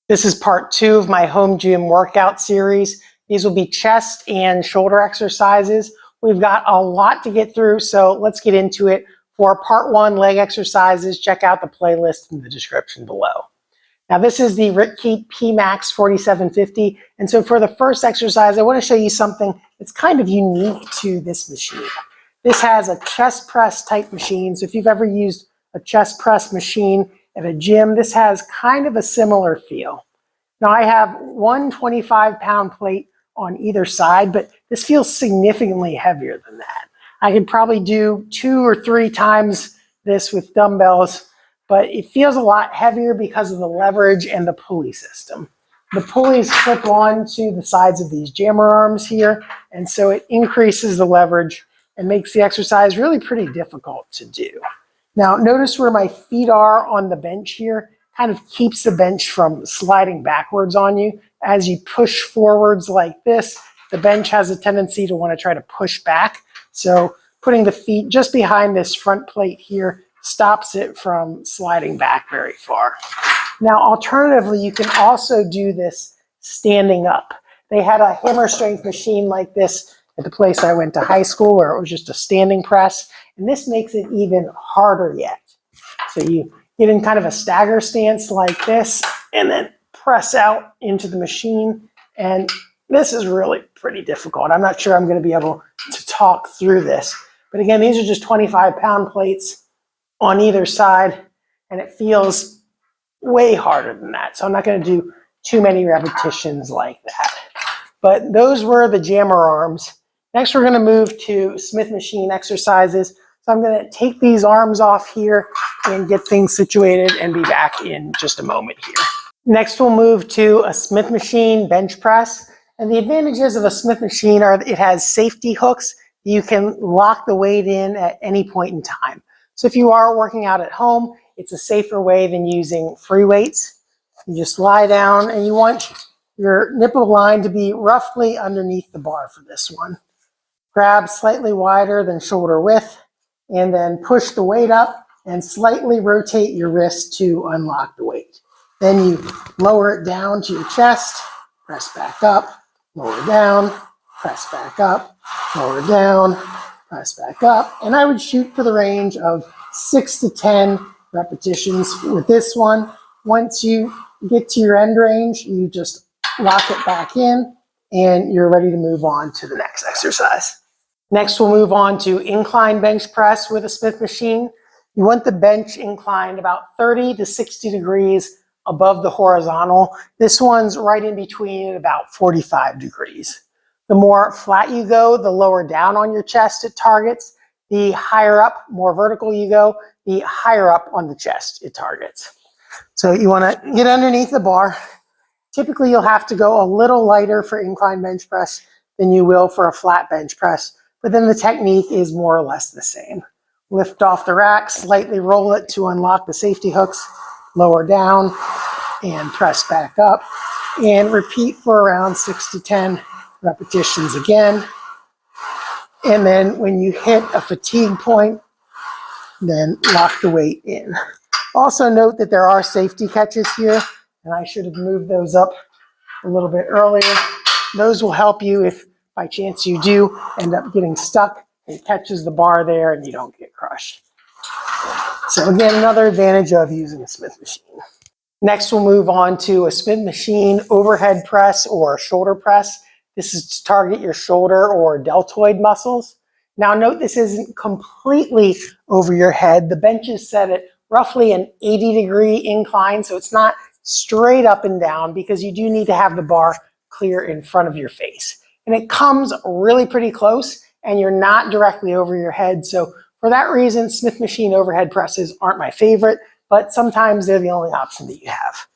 This is part 2 of my home gym workout series. These will be chest and shoulder exercises. We've got a lot to get through, so let's get into it. For part 1 leg exercises, check out the playlist in the description below. Now this is the Ritke P-Max 4750, and so for the first exercise, I want to show you something that's kind of unique to this machine. This has a chest press type machine, so if you've ever used a chest press machine at a gym, this has kind of a similar feel. Now I have one 25-pound plate on either side, but this feels significantly heavier than that. I could probably do 2 or 3 times this with dumbbells, but it feels a lot heavier because of the leverage and the pulley system. The pulleys clip on to the sides of these jammer arms here, and so it increases the leverage and makes the exercise really pretty difficult to do. Now notice where my feet are on the bench here. Kind of keeps the bench from sliding backwards on you. As you push forwards like this, the bench has a tendency to want to try to push back. So putting the feet just behind this front plate here stops it from sliding back very far. Now, alternatively, you can also do this standing up. They had a hammer strength machine like this at the place I went to high school where it was just a standing press. And this makes it even harder yet. So you get in kind of a stagger stance like this and then press out into the machine. And this is really pretty difficult. I'm not sure I'm going to be able to talk through this. But again, these are just 25-pound plates on either side, and it feels way harder than that. So I'm not going to do too many repetitions like that. But those were the jammer arms. Next, we're going to move to Smith machine exercises. So I'm going to take these arms off here and get things situated and be back in just a moment here. Next, we'll move to a Smith machine bench press. And the advantages of a Smith machine are that it has safety hooks. You can lock the weight in at any point in time. So if you are working out at home, it's a safer way than using free weights. You just lie down and you want your nipple line to be roughly underneath the bar for this one. Grab slightly wider than shoulder width, and then push the weight up and slightly rotate your wrist to unlock the weight. Then you lower it down to your chest, press back up, lower down, press back up, lower down, press back up. And I would shoot for the range of 6 to 10 repetitions with this one. Once you get to your end range, you just lock it back in and you're ready to move on to the next exercise. Next, we'll move on to incline bench press with a Smith machine. You want the bench inclined about 30 to 60 degrees above the horizontal. This one's right in between at about 45 degrees. The more flat you go, the lower down on your chest it targets. The higher up, more vertical you go, the higher up on the chest it targets. So you want to get underneath the bar. Typically, you'll have to go a little lighter for incline bench press than you will for a flat bench press. But then the technique is more or less the same. Lift off the rack, slightly roll it to unlock the safety hooks, lower down, and press back up. And repeat for around 6 to 10 repetitions again. And then when you hit a fatigue point, then lock the weight in. Also note that there are safety catches here, and I should have moved those up a little bit earlier. Those will help you if by chance you do end up getting stuck. It catches the bar there and you don't get crushed. So again, another advantage of using a Smith machine. Next, we'll move on to a Smith machine overhead press or shoulder press. This is to target your shoulder or deltoid muscles. Now note this isn't completely over your head. The bench is set at roughly an 80-degree incline, so it's not straight up and down because you do need to have the bar clear in front of your face. And it comes really pretty close and you're not directly over your head. So for that reason, Smith machine overhead presses aren't my favorite, but sometimes they're the only option that you have.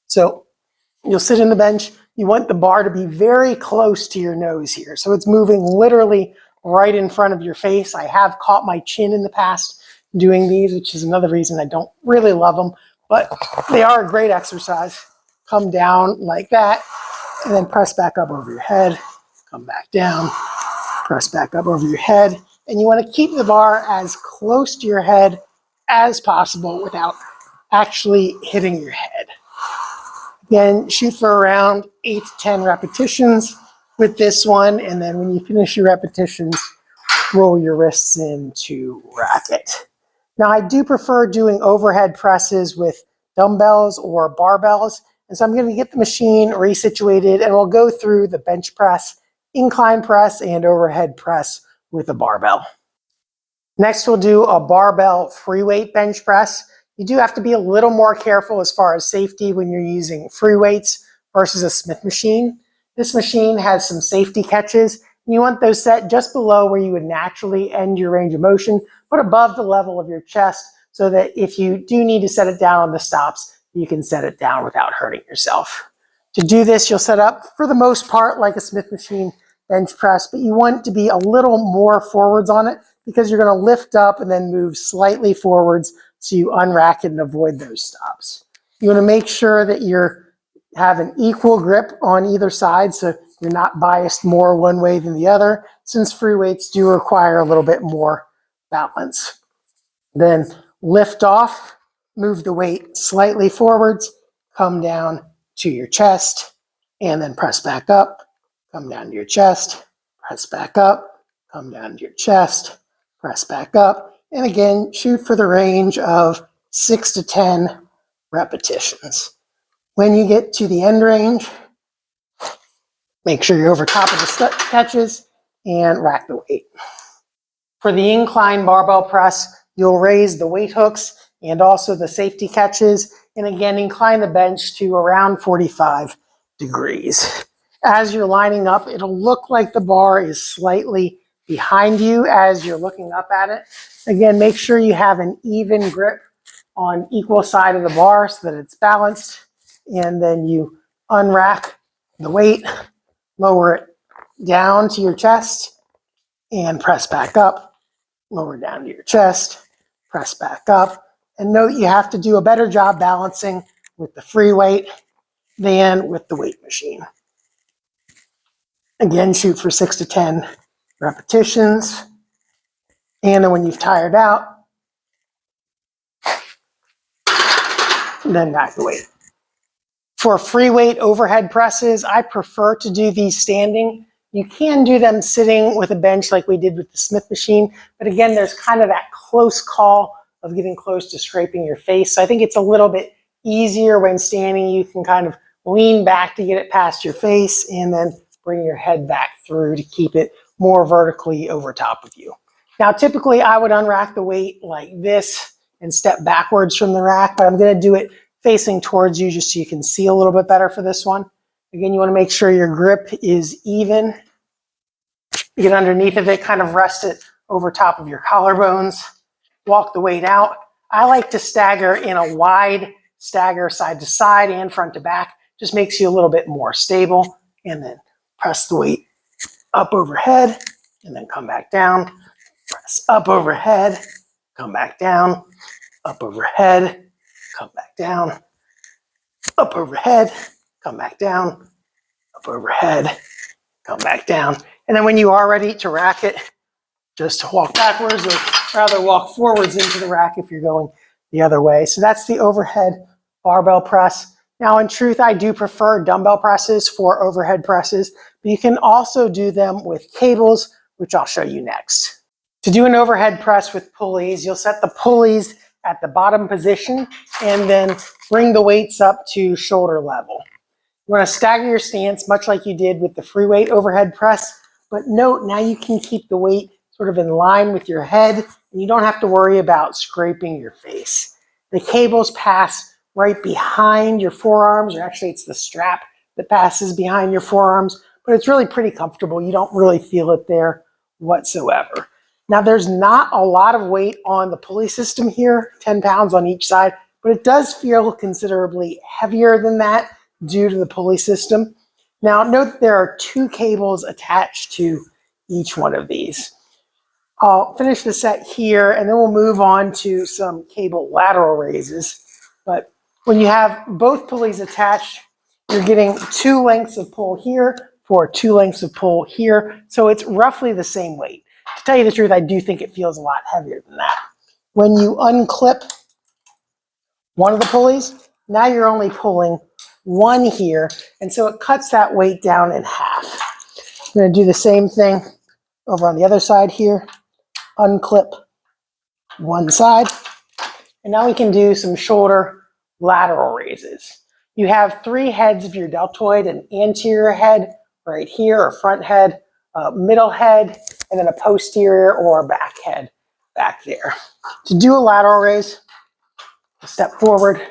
So you'll sit in the bench. You want the bar to be very close to your nose here. So it's moving literally right in front of your face. I have caught my chin in the past doing these, which is another reason I don't really love them, but they are a great exercise. Come down like that and then press back up over your head. Come back down, press back up over your head. And you want to keep the bar as close to your head as possible without actually hitting your head. Again, shoot for around 8 to 10 repetitions with this one, and then when you finish your repetitions, roll your wrists in to rack it. Now, I do prefer doing overhead presses with dumbbells or barbells, and so I'm going to get the machine resituated, and we'll go through the bench press, incline press, and overhead press with a barbell. Next, we'll do a barbell free weight bench press. You do have to be a little more careful as far as safety when you're using free weights versus a Smith machine. This machine has some safety catches, and you want those set just below where you would naturally end your range of motion, but above the level of your chest, so that if you do need to set it down on the stops, you can set it down without hurting yourself. To do this, you'll set up, for the most part, like a Smith machine bench press, but you want to be a little more forwards on it because you're going to lift up and then move slightly forwards so you unrack it and avoid those stops. You want to make sure that you have an equal grip on either side so you're not biased more one way than the other, since free weights do require a little bit more balance. Then lift off, move the weight slightly forwards, come down to your chest, and then press back up, come down to your chest, press back up, come down to your chest, press back up, and again, shoot for the range of 6 to 10 repetitions. When you get to the end range, make sure you're over top of the catches and rack the weight. For the incline barbell press, you'll raise the weight hooks and also the safety catches, and again, incline the bench to around 45 degrees. As you're lining up, it'll look like the bar is slightly behind you as you're looking up at it. Again, make sure you have an even grip on equal side of the bar so that it's balanced, and then you unrack the weight, lower it down to your chest, and press back up. Lower down to your chest, press back up, and note you have to do a better job balancing with the free weight than with the weight machine. Again, shoot for 6 to 10 repetitions, and then when you've tired out, then rack the weight. For free weight overhead presses, I prefer to do these standing. You can do them sitting with a bench like we did with the Smith machine, but again, there's kind of that close call of getting close to scraping your face. So I think it's a little bit easier when standing. You can kind of lean back to get it past your face and then bring your head back through to keep it more vertically over top of you. Now, typically I would unrack the weight like this and step backwards from the rack, but I'm going to do it facing towards you just so you can see a little bit better for this one. Again, you want to make sure your grip is even. Get underneath of it, kind of rest it over top of your collarbones. Walk the weight out. I like to stagger in a wide stagger side to side and front to back. Just makes you a little bit more stable. And then press the weight up overhead and then come back down. Press up overhead, come back down, up overhead, come back down, up overhead, come back down, up overhead, come back down. And then when you are ready to rack it, just walk backwards, or rather walk forwards into the rack if you're going the other way. So that's the overhead barbell press. Now, in truth, I do prefer dumbbell presses for overhead presses, but you can also do them with cables, which I'll show you next. To do an overhead press with pulleys, you'll set the pulleys at the bottom position and then bring the weights up to shoulder level. You want to stagger your stance much like you did with the free weight overhead press, but note now you can keep the weight sort of in line with your head and you don't have to worry about scraping your face. The cables pass right behind your forearms, or actually it's the strap that passes behind your forearms, but it's really pretty comfortable. You don't really feel it there whatsoever. Now, there's not a lot of weight on the pulley system here, 10 pounds on each side, but it does feel considerably heavier than that due to the pulley system. Now, note that there are 2 cables attached to each one of these. I'll finish the set here, and then we'll move on to some cable lateral raises. But when you have both pulleys attached, you're getting 2 lengths of pull here for 2 lengths of pull here, so it's roughly the same weight. To tell you the truth, I do think it feels a lot heavier than that. When you unclip one of the pulleys, now you're only pulling 1 here, and so it cuts that weight down in half. I'm going to do the same thing over on the other side here. Unclip one side, and now we can do some shoulder lateral raises. You have 3 heads of your deltoid: an anterior head right here, a front head, a middle head, and then a posterior or a back head back there. To do a lateral raise, step forward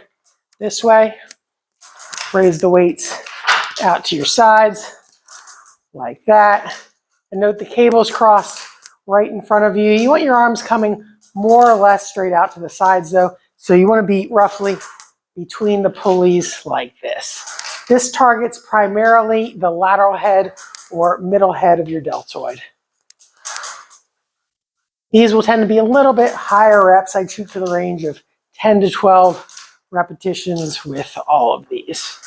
this way, raise the weights out to your sides like that, and note the cables cross right in front of you. You want your arms coming more or less straight out to the sides though, so you want to be roughly between the pulleys like this. This targets primarily the lateral head or middle head of your deltoid. These will tend to be a little bit higher reps. I'd shoot for the range of 10 to 12 repetitions with all of these.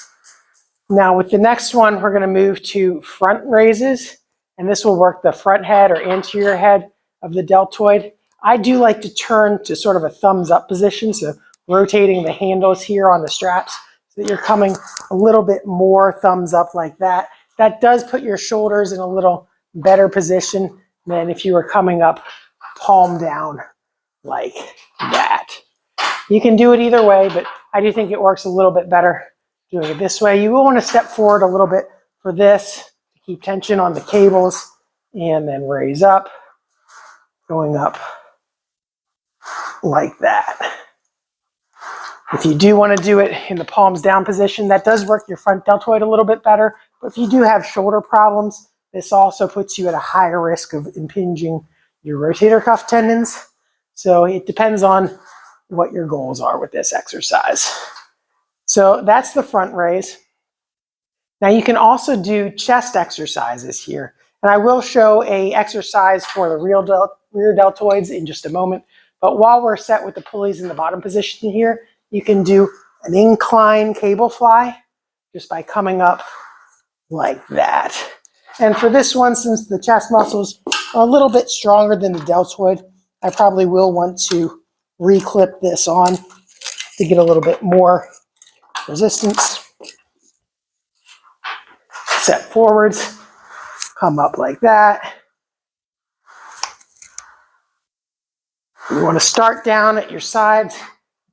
Now with the next one, we're going to move to front raises, and this will work the front head or anterior head of the deltoid. I do like to turn to sort of a thumbs up position, so rotating the handles here on the straps so that you're coming a little bit more thumbs up like that. That does put your shoulders in a little better position than if you were coming up palm down like that. You can do it either way, but I do think it works a little bit better doing it this way. You will want to step forward a little bit for this to keep tension on the cables, and then raise up, going up like that. If you do want to do it in the palms down position, that does work your front deltoid a little bit better. But if you do have shoulder problems, this also puts you at a higher risk of impinging your rotator cuff tendons. So it depends on what your goals are with this exercise. So that's the front raise. Now you can also do chest exercises here. And I will show an exercise for the rear deltoids in just a moment. But while we're set with the pulleys in the bottom position here, you can do an incline cable fly just by coming up like that. And for this one, since the chest muscles are a little bit stronger than the deltoid, I probably will want to reclip this on to get a little bit more resistance. Set forwards, come up like that. You want to start down at your sides,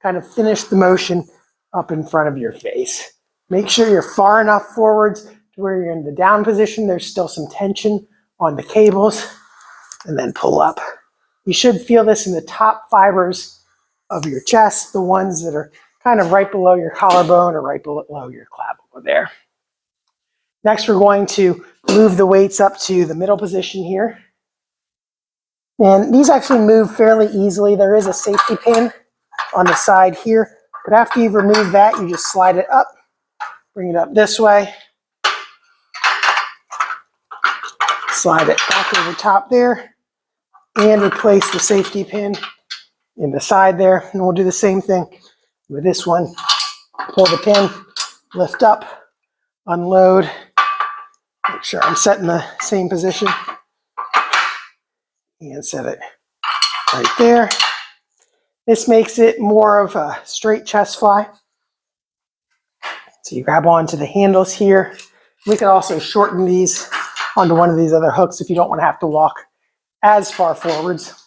kind of finish the motion up in front of your face. Make sure you're far enough forwards to where you're in the down position. There's still some tension on the cables, and then pull up. You should feel this in the top fibers of your chest, the ones that are kind of right below your collarbone or right below your clavicle there. Next, we're going to move the weights up to the middle position here. And these actually move fairly easily. There is a safety pin on the side here, but after you've removed that, you just slide it up, bring it up this way, slide it back over top there, and replace the safety pin in the side there. And we'll do the same thing with this one. Pull the pin, lift up, unload, make sure I'm set in the same position, and set it right there. This makes it more of a straight chest fly. So you grab onto the handles here. We could also shorten these onto one of these other hooks if you don't want to have to walk as far forwards.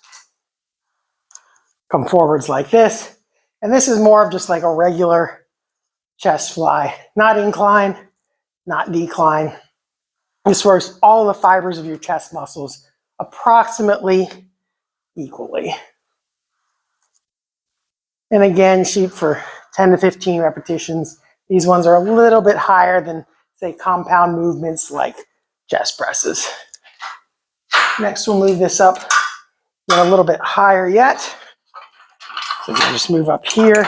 Come forwards like this. And this is more of just like a regular chest fly. Not incline, not decline. This works all the fibers of your chest muscles approximately equally. And again, shoot for 10 to 15 repetitions. These ones are a little bit higher than, say, compound movements like chest presses. Next, we'll move this up a little bit higher yet. So we'll just move up here,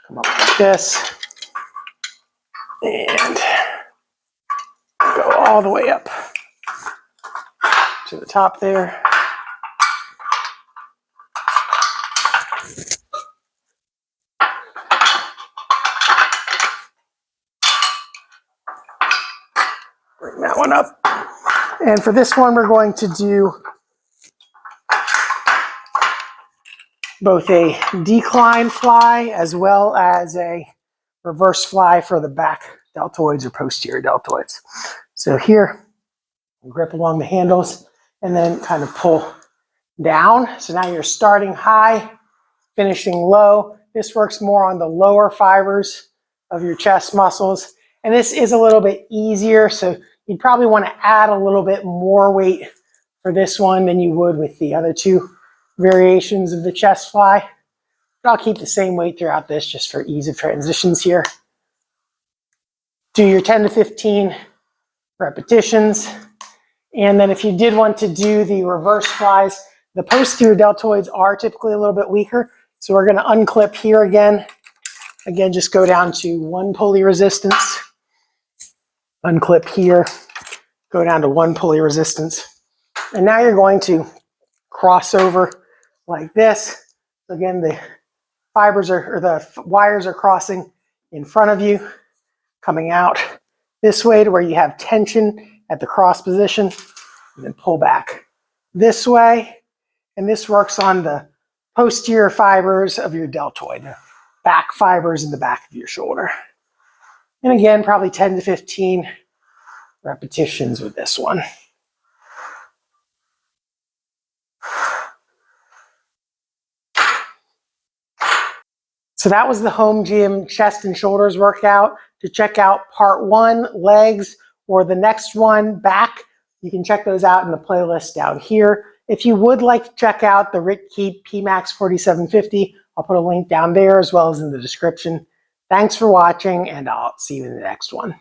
come up like this, and go all the way up to the top there. Bring that one up. And for this one, we're going to do both a decline fly as well as a reverse fly for the back deltoids or posterior deltoids. So here, grip along the handles and then kind of pull down. So now you're starting high, finishing low. This works more on the lower fibers of your chest muscles. And this is a little bit easier, so you'd probably want to add a little bit more weight for this one than you would with the other two variations of the chest fly. But I'll keep the same weight throughout this just for ease of transitions here. Do your 10 to 15 repetitions. And then if you did want to do the reverse flies, the posterior deltoids are typically a little bit weaker. So we're going to unclip here again. Again, just go down to 1 pulley resistance. Unclip here, go down to 1 pulley resistance. And now you're going to cross over like this. Again, the fibers are, or the wires are crossing in front of you, coming out this way to where you have tension at the cross position, and then pull back this way. And this works on the posterior fibers of your deltoid, the back fibers in the back of your shoulder. And again, probably 10 to 15 repetitions with this one. So that was the home gym chest and shoulders workout. To check out part 1, legs, or the next one, back, you can check those out in the playlist down here. If you would like to check out the Rick Keep PMAX 4750, I'll put a link down there as well as in the description. Thanks for watching, and I'll see you in the next one.